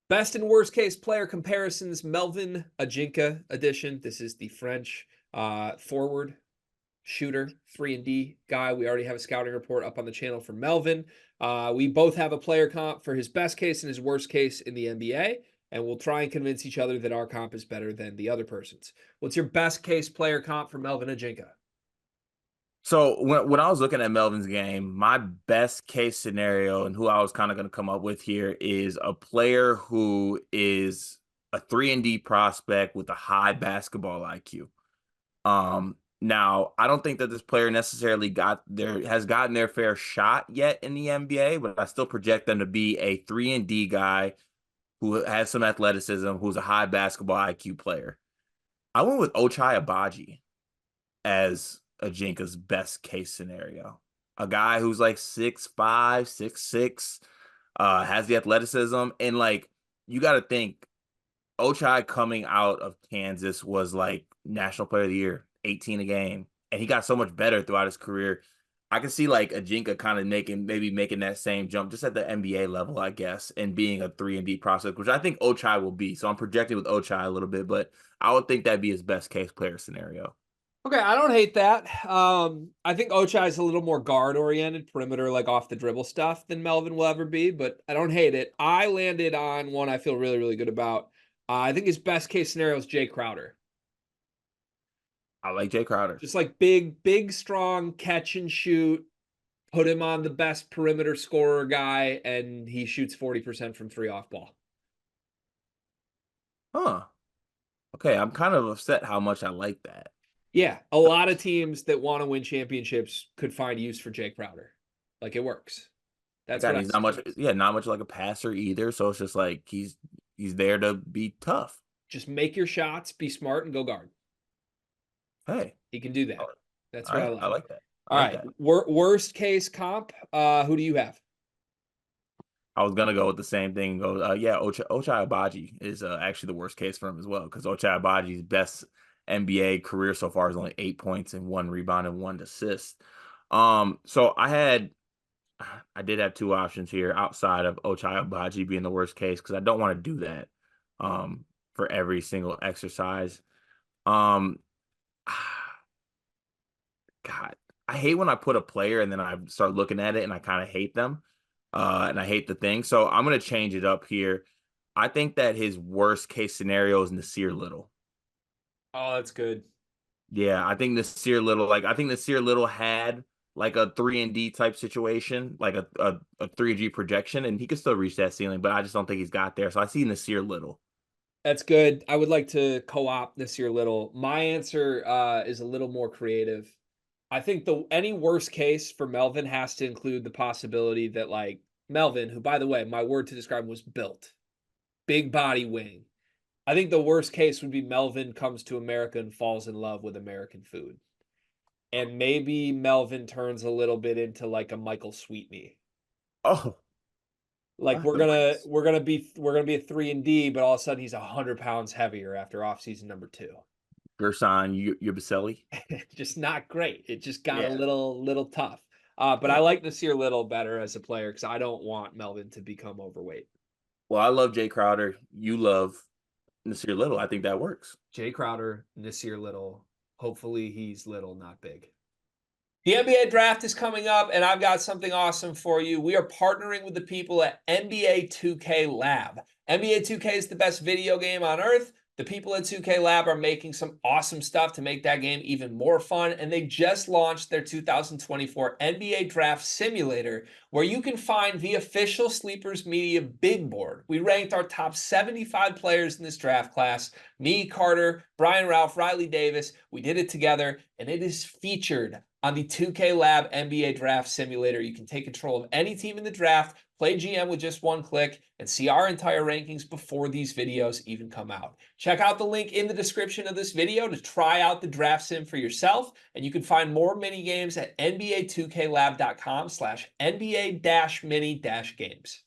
Best and worst case player comparisons, Melvin Ajinca edition. This is the French forward shooter, 3-and-D guy. We already have a scouting report up on the channel for Melvin. We both have a player comp for his best case and his worst case in the NBA, and we'll try and convince each other that our comp is better than the other person's. What's your best case player comp for Melvin Ajinca? So when I was looking at Melvin's game, my best case scenario and who I was kind of going to come up with here is a player who is a 3-and-D prospect with a high basketball IQ. Now I don't think that this player necessarily has gotten their fair shot yet in the NBA, but I still project them to be a 3-and-D guy who has some athleticism, who's a high basketball IQ player. I went with Ochai Agbaji as Ajinka's best case scenario. A guy who's like 6'5", 6'6", has the athleticism, and like you got to think, Ochai coming out of Kansas was like National Player of the Year, 18 a game, and he got so much better throughout his career. I can see like Ajinca kind of making that same jump just at the NBA level, I guess, and being a 3-and-D prospect, which I think Ochai will be. So I'm projecting with Ochai a little bit, but I would think that'd be his best case player scenario. Okay, I don't hate that. I think Ochai is a little more guard oriented, perimeter, like off the dribble stuff than Melvin will ever be, but I don't hate it. I landed on one I feel really, really good about. I think his best case scenario is Jay Crowder. I like Jay Crowder. Just like big, strong catch and shoot, put him on the best perimeter scorer guy, and he shoots 40% from three off ball. Huh. Okay, I'm kind of upset how much I like that. Yeah, a lot of teams that want to win championships could find use for Jay Crowder. Like it works. That's Again, what I he's not see. much, yeah, not much like a passer either. So it's just like he's there to be tough. Just make your shots, be smart, and go guard. Hey, He can do all that. That's what I right, I like. like that. I All like right. that. Worst case comp. Who do you have? I was gonna go with the same thing. Go, yeah, Ochai Agbaji is actually the worst case for him as well because Ochai Agbaji's best NBA career so far is only 8 points and 1 rebound and 1 assist. So I did have two options here outside of Ochai Agbaji being the worst case because I don't want to do that for every single exercise. Um, God, I hate when I put a player and then I start looking at it and I kind of hate them. And I hate the thing. So I'm gonna change it up here. I think that his worst case scenario is Nasir Little. Oh, that's good. Yeah, I think Nasir Little had like a 3-and-D type situation, like a 3G projection, and he could still reach that ceiling, but I just don't think he's got there. So I see Nasir Little. That's good. I would like to co-opt this year little. My answer is a little more creative. I think the any worst case for Melvin has to include the possibility that like Melvin, who by the way, my word to describe him was built, big body wing. I think the worst case would be Melvin comes to America and falls in love with American food. And maybe Melvin turns a little bit into like a Michael Sweetney. Oh, Like not the Michaels. we're gonna be a 3-and-D, but all of a sudden he's 100 pounds heavier after offseason number 2. Gerson Yabusele. Just not great. It just got a Yeah. little tough. But I Yeah. like Nasir Little better as a player because I don't want Melvin to become overweight. Well, I love Jay Crowder. You love Nasir Little. I think that works. Jay Crowder, Nasir Little. Hopefully he's little, not big. The NBA draft is coming up, and I've got something awesome for you. We are partnering with the people at NBA 2K Lab. NBA 2K is the best video game on earth. The people at 2K Lab are making some awesome stuff to make that game even more fun, and they just launched their 2024 NBA Draft Simulator, where you can find the official Sleepers Media big board. We ranked our top 75 players in this draft class. Me, Carter, Brian Ralph, Riley Davis. We did it together, and it is featured on the 2K Lab NBA Draft Simulator. You can take control of any team in the draft, play GM with just one click, and see our entire rankings before these videos even come out. Check out the link in the description of this video to try out the draft sim for yourself, and you can find more mini games at nba2klab.com/NBA-mini-games.